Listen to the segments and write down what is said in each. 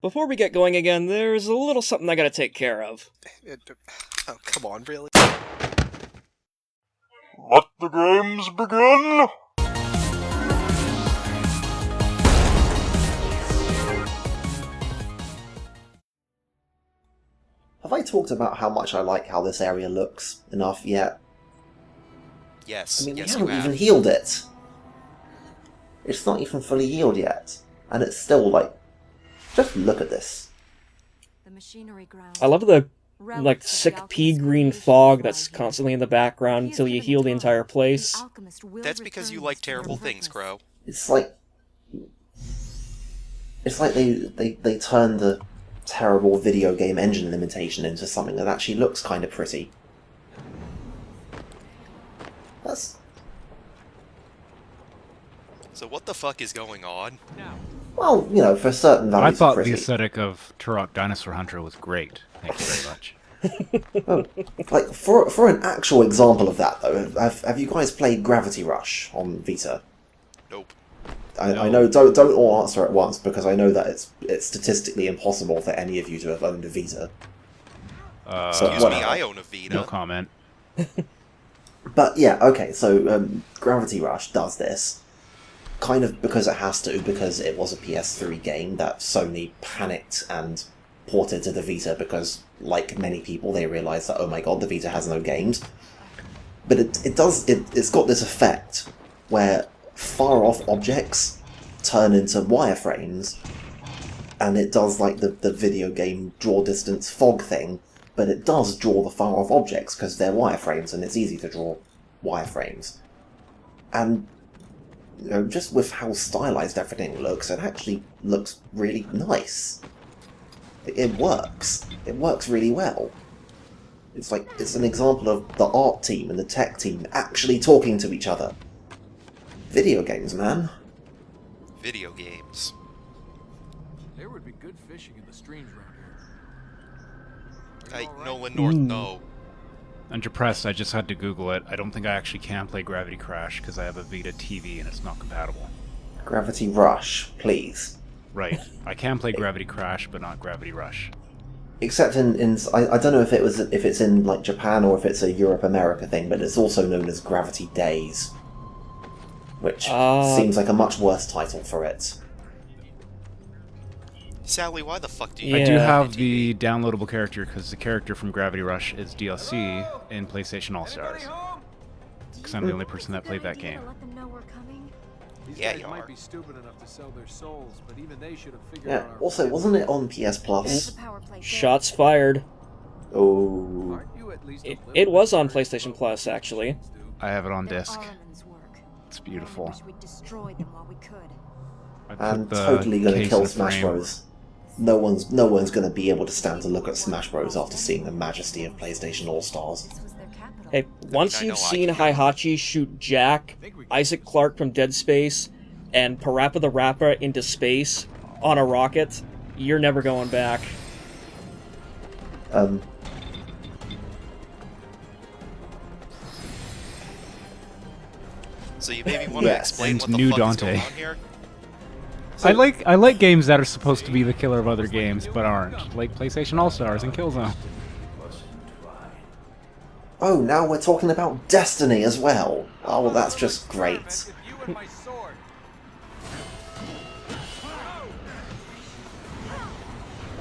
Before we get going again, there's a little something I gotta take care of. Oh, come on, really? Let the games begin! Have I talked about how much I like how this area looks enough yet? Yes, I mean, yes, we you haven't have. even healed it. It's not even fully healed yet. And it's still like, just look at this. The machinery ground. I love the, Relics of the sick Alchemist pea-green foundation fog lie that's here. constantly in the background If he is until you given heal the time, entire the place. Alchemist will That's because you return like this to their terrible things, purpose. Crow. It's like they turned the terrible video game engine limitation into something that actually looks kind of pretty. That's... So what the fuck is going on? Well, you know, for certain I values thought pretty. the aesthetic of Turok Dinosaur Hunter was great. Thank you very much. Like, for an actual example of that, though, have you guys played Gravity Rush on Vita? Nope. I know, don't all answer at once, because I know that it's statistically impossible for any of you to have owned a Vita. Excuse me, I own a Vita. No comment. But yeah, okay, so Gravity Rush does this, kind of because it has to, because it was a PS3 game that Sony panicked and ported to the Vita because, like many people, they realised that, oh my god, the Vita has no games. But it's got this effect where far-off objects turn into wireframes, and it does like the video game draw distance fog thing, but it does draw the far-off objects because they're wireframes and it's easy to draw wireframes. And you know, just with how stylized everything looks, it actually looks really nice. It works. It works really well. It's like, it's an example of the art team and the tech team actually talking to each other. Video games, man. Video games. There would be good fishing in the streams around here. Nolan North, no. Under press, I just had to Google it. I don't think I actually can play Gravity Crash because I have a Vita TV and it's not compatible. Gravity Rush, please. Right. I can play Gravity Crash, but not Gravity Rush. Except I don't know if it's in like Japan or if it's a Europe-America thing, but it's also known as Gravity Days, which seems like a much worse title for it. Sally, why the fuck do you... I do Yeah. have the downloadable character because the character from Gravity Rush is DLC in PlayStation All-Stars. Because I'm the only person that played that game. Let them know we're coming. These Yeah, guys you might are. be stupid enough to sell their souls, but even they should have figured Yeah. out our Also, plan. wasn't it on PS The Plus? power play Shots fired. Oh. Aren't you at least a It little was on bit PlayStation Plus, actually. I have it on They're disc. Armin's work. It's I beautiful. wish we'd destroyed them while we could. I put And the totally gonna case kill in the Smash frame. Bros. No one's gonna be able to stand to look at Smash Bros after seeing the majesty of PlayStation All Stars. This was their capital. Hey, once I you've know I seen can. Hihachi shoot Jack, Isaac Clarke from Dead Space, and Parappa the Rapper into space on a rocket, you're never going back. So you maybe want to Yes. explain And what the new fuck Dante. is going on here? I like games that are supposed to be the killer of other games, but aren't. Like PlayStation All-Stars and Killzone. Oh, now we're talking about Destiny as well. Oh, well, that's just great. You and my sword.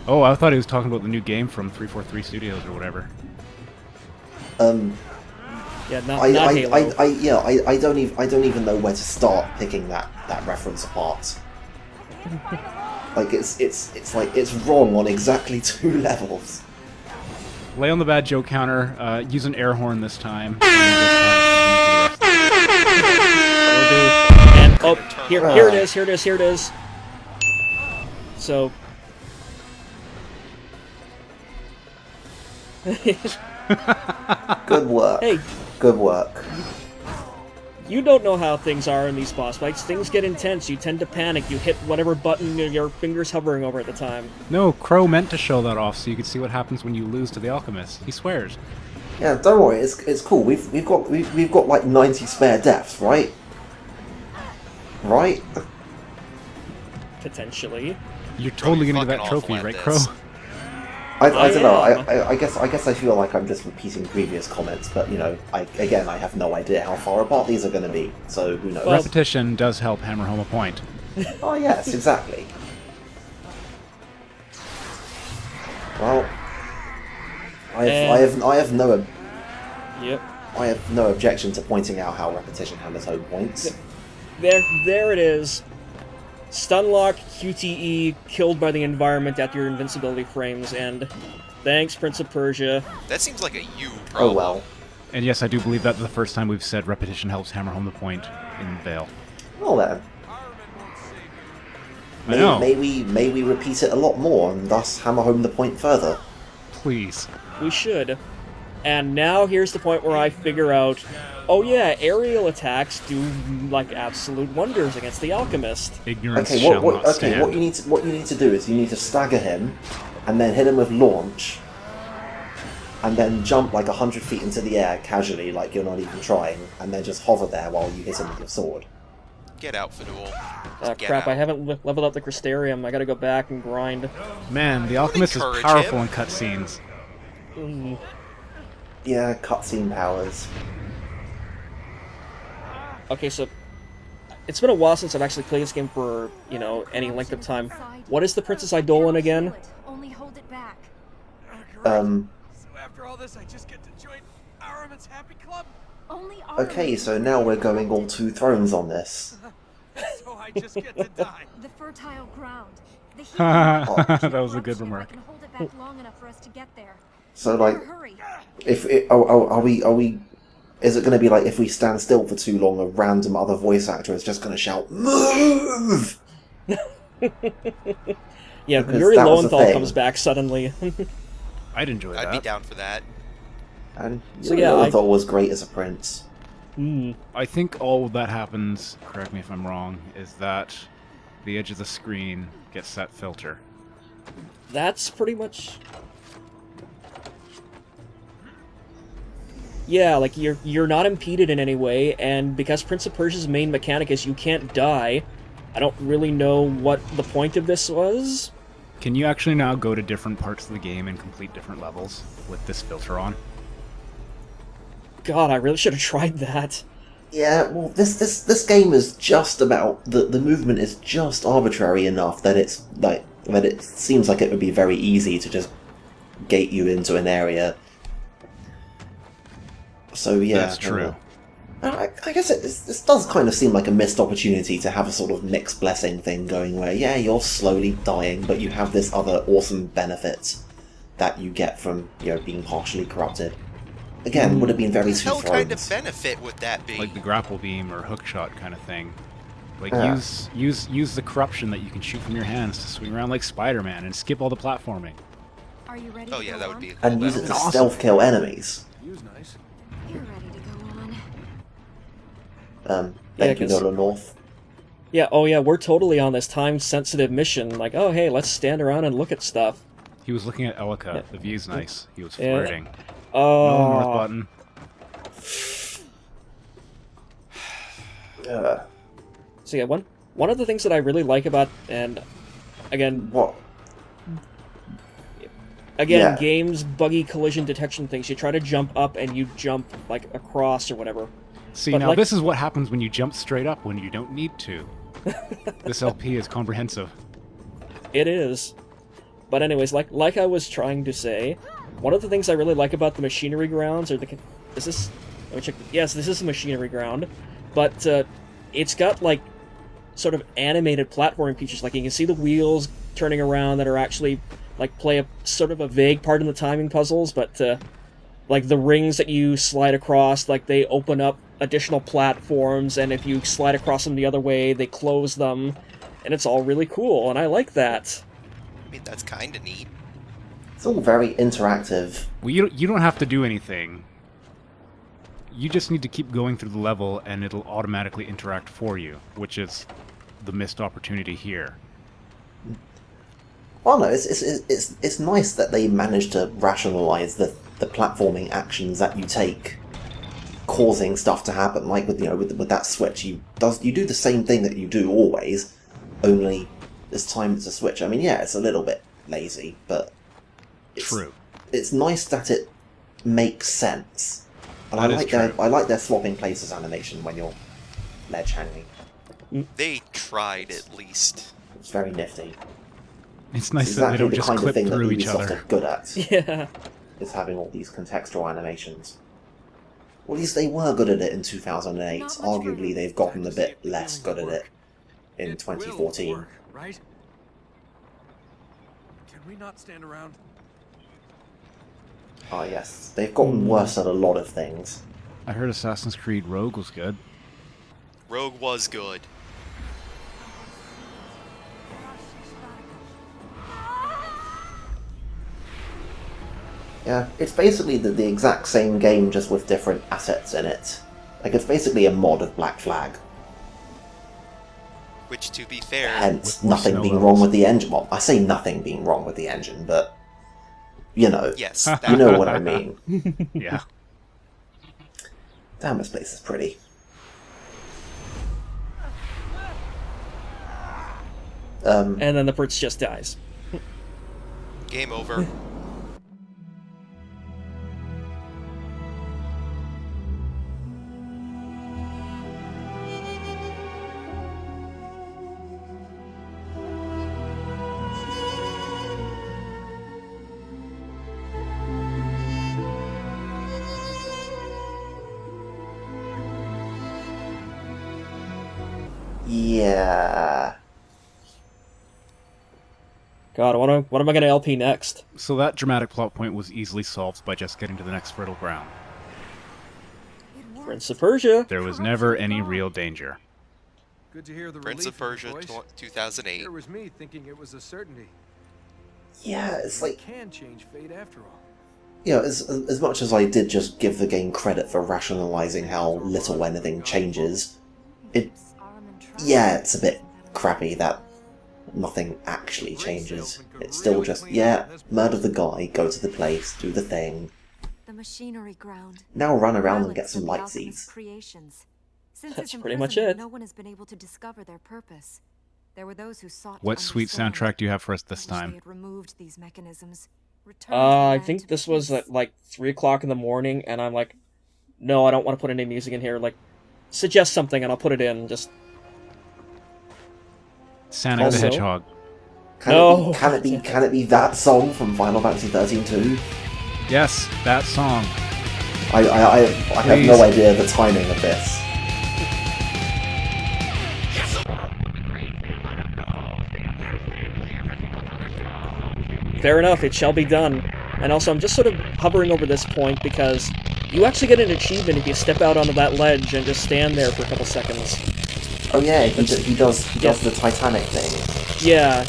Oh, I thought he was talking about the new game from 343 Studios or whatever. Yeah, not I Halo. don't even know where to start picking that reference apart. Like it's like it's wrong on exactly 2 levels. Lay on the bad joke counter, use an air horn this time. And just Will do. And oh, here it is. So Good work. hey, Good work. you don't know how things are in these boss fights. Things get intense. You tend to panic. You hit whatever button your finger's hovering over at the time. No, Crow meant to show that off so you could see what happens when you lose to the Alchemist. He swears. Yeah, don't worry. It's cool. We've got like 90 spare deaths, right? Right? Potentially. You're totally You're gonna get that fucking trophy, awful right, at Crow? this. I don't know. am. I guess I feel like I'm just repeating previous comments, but you know, I have no idea how far apart these are going to be. So who knows? Well- Repetition does help hammer home a point. Oh yes, exactly. Well, I have no Yep. I have no objection to pointing out how repetition hammers home points. There it is. Stunlock, QTE, killed by the environment at your invincibility frames, and thanks, Prince of Persia. That seems like a you Oh problem. well. And yes, I do believe that's the first time we've said repetition helps hammer home the point in Vale. Well then, I know. may we repeat it a lot more and thus hammer home the point further. Please. We should. And now here's the point where I figure out, oh yeah, aerial attacks do like absolute wonders against the Alchemist. Ignorance Okay, shall not what stand. you need to do is you need to stagger him, and then hit him with launch, and then jump like 100 feet into the air casually, like you're not even trying, and then just hover there while you hit him with your sword. Get out, Fedule. Get Crap, out. I haven't leveled up the Crystarium. I gotta go back and grind. Man, the Alchemist is encourage powerful him. in cutscenes. Yeah, cutscene powers. Okay, so it's been a while since I've actually played this game for, you know, any length of time. What is the Princess Eidolon again? Only hold it back. So after all this, I just get to join Aramit's Happy Club? Only Okay, so now we're going all two thrones on this. So I just get to die. the fertile ground. The heat That was a good corruption, remark. I can hold it back long enough for us to get there. So like, Better hurry. are we? Is it going to be like if we stand still for too long, a random other voice actor is just going to shout "Move"? Yeah, Because Yuri that was the Lowenthal thing. comes back suddenly. I'd enjoy I'd be that. down for that. And So yeah, I thought was great as a prince. I think all that happens, correct me if I'm wrong, is that the edge of the screen gets that filter. That's pretty much... Yeah, like, you're not impeded in any way, and because Prince of Persia's main mechanic is you can't die, I don't really know what the point of this was. Can you actually now go to different parts of the game and complete different levels with this filter on? God, I really should have tried that. Yeah, well, this game is just about the movement is just arbitrary enough that it's like that it seems like it would be very easy to just gate you into an area. So yeah, That's true. I guess this does kind of seem like a missed opportunity to have a sort of mixed blessing thing going where, yeah, you're slowly dying, but you have this other awesome benefit that you get from, you know, being partially corrupted. Again, would have been very What two hell kind of thrones. benefit would that be? Like the grapple beam or hook shot kind of thing. Like Yeah. use the corruption that you can shoot from your hands to swing around like Spider-Man and skip all the platforming. Are you ready Oh to yeah, go that would on? be a cool And use it battle. to Awesome. stealth kill enemies. Use nice. You're ready to go on. Thank you, 'cause- Nolan North. Yeah, oh yeah, we're totally on this time-sensitive mission, like, oh hey, let's stand around and look at stuff. He was looking at Elika. Yeah. The view's nice. He was Yeah. flirting. No north Oh, button. so yeah, one of the things that I really like about, and again, What? Again, Yeah. games, buggy collision detection things. You try to jump up and you jump, like, across or whatever. See, But now like- this is what happens when you jump straight up when you don't need to. This LP is comprehensive. It is. But anyways, like I was trying to say, one of the things I really like about the machinery grounds, or the... Is this... Let me check... Yes, this is a machinery ground. But, it's got, like, sort of animated platforming features. Like, you can see the wheels turning around that are actually... like, play a sort of a vague part in the timing puzzles, but, like, the rings that you slide across, like, they open up additional platforms, and if you slide across them the other way, they close them, and it's all really cool, and I like that. I mean, that's kind of neat. It's all very interactive. Well, you don't have to do anything. You just need to keep going through the level, and it'll automatically interact for you, which is the missed opportunity here. Well, no, it's nice that they managed to rationalize the platforming actions that you take, causing stuff to happen. Like with that switch, you do the same thing that you do always, only this time it's a Switch. I mean, yeah, it's a little bit lazy, but True. It's nice that it makes sense. And That is true. I like their swapping places animation when you're ledge hanging. They tried at least. It's very nifty. It's nice It's that they exactly don't the just kind of clip thing that through each Ubisoft other. are good at, Yeah. is having all these contextual animations. Or at least they were good at it in 2008. Not much Arguably, further. they've gotten a Time to see bit if the less healing good will at it work. in It will 2014. work, right? Can we not stand around? Ah, yes. They've gotten worse at a lot of things. I heard Assassin's Creed Rogue was good. Rogue was good. Yeah, it's basically the exact same game, just with different assets in it. Like, it's basically a mod of Black Flag. Which, to be fair, Hence, With more nothing snow being levels. wrong with the engine. Well, I say nothing being wrong with the engine, but... You know. yes, You that, know what I mean. Yeah. Damn, this place is pretty. And then the prince just dies. game over. Yeah... God, what am I gonna LP next? So that dramatic plot point was easily solved by just getting to the next fertile ground. It worked. Prince of Persia. There was never any real danger. Good to hear the Prince relief of in your Persia, voice. 2008. Here was me thinking it was a certainty. Yeah, it's We like... can change fate after all. You know, as much as I did just give the game credit for rationalizing how little anything changes, yeah, it's a bit crappy that nothing actually changes. It's still just, yeah, murder the guy, go to the place, do the thing. The machinery ground. Now run around and Relics get some of the light Alchemist seeds. creations. Since That's its pretty much imprisonment, it. No one has been able to discover their purpose. There were those who sought to What sweet understand. soundtrack do you have for us I this wish they time? had removed these mechanisms. Returned the I land think to this was peace. at like 3 o'clock in the morning, and I'm like, no, I don't want to put any music in here. Like, suggest something and I'll put it in. Just Sonic Also- the Hedgehog. No. Can it be that song from Final Fantasy 13 too? Yes, that song. I have Please. no idea the timing of this. fair enough, it shall be done. And also, I'm just sort of hovering over this point because you actually get an achievement if you step out onto that ledge and just stand there for a couple seconds. Oh yeah, he does the Titanic thing. Yeah,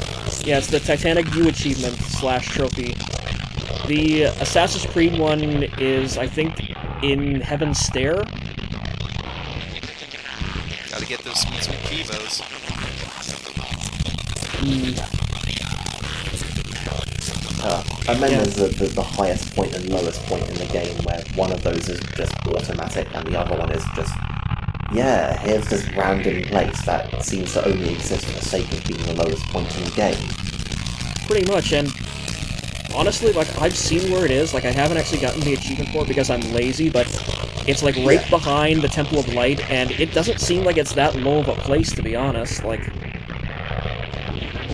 it's the Titanic View achievement / trophy. The Assassin's Creed one is, I think, in Heaven's Stair. Gotta get those sweet, sweet chemos. And then Yeah. there's the highest point and lowest point in the game where one of those is just automatic and the other one is just, yeah, here's this random place that seems to only exist for the sake of being the lowest point in the game. Pretty much, and honestly, like, I've seen where it is. Like, I haven't actually gotten the achievement for it because I'm lazy, but it's, like, right Yeah. behind the Temple of Light, and it doesn't seem like it's that low of a place, to be honest. Like,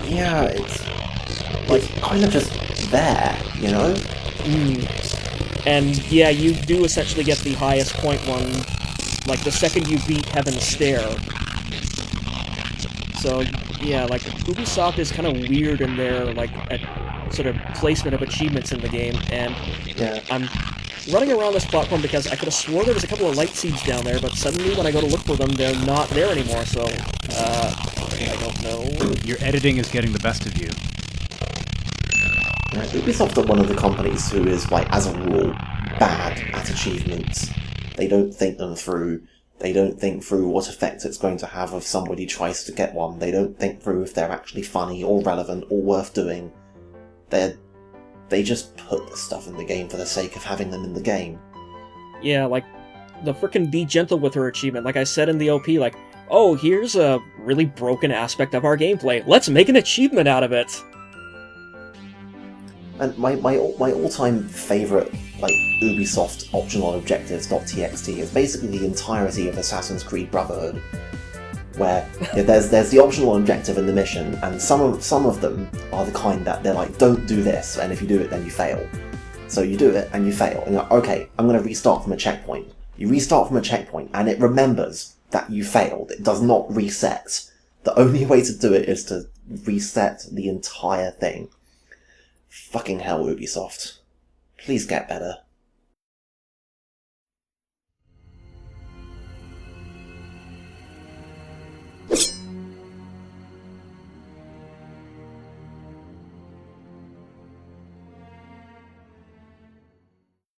Yeah, it's kind of just there, you know? and yeah, you do essentially get the highest point one, like, the second you beat Heaven's Stair. So, yeah, like, Ubisoft is kind of weird in their, like, sort of placement of achievements in the game, and Yeah. I'm running around this platform because I could have swore there was a couple of light seeds down there, but suddenly when I go to look for them, they're not there anymore, so, I don't know. Your editing is getting the best of you. Yeah, Ubisoft are one of the companies who is, like, as a rule, bad at achievements. They don't think them through. They don't think through what effect it's going to have if somebody tries to get one. They don't think through if they're actually funny or relevant or worth doing. They just put the stuff in the game for the sake of having them in the game. Yeah, like, the frickin' Be Gentle With Her achievement, like I said in the OP, like, oh, here's a really broken aspect of our gameplay. Let's make an achievement out of it. And my all-time favourite, like, Ubisoft optional objectives.txt is basically the entirety of Assassin's Creed Brotherhood, where there's the optional objective in the mission, and some of them are the kind that they're like, don't do this, and if you do it, then you fail. So you do it, and you fail, and you're like, okay, I'm going to restart from a checkpoint. You restart from a checkpoint, and it remembers that you failed. It does not reset. The only way to do it is to reset the entire thing. Fucking hell, Ubisoft. Please get better.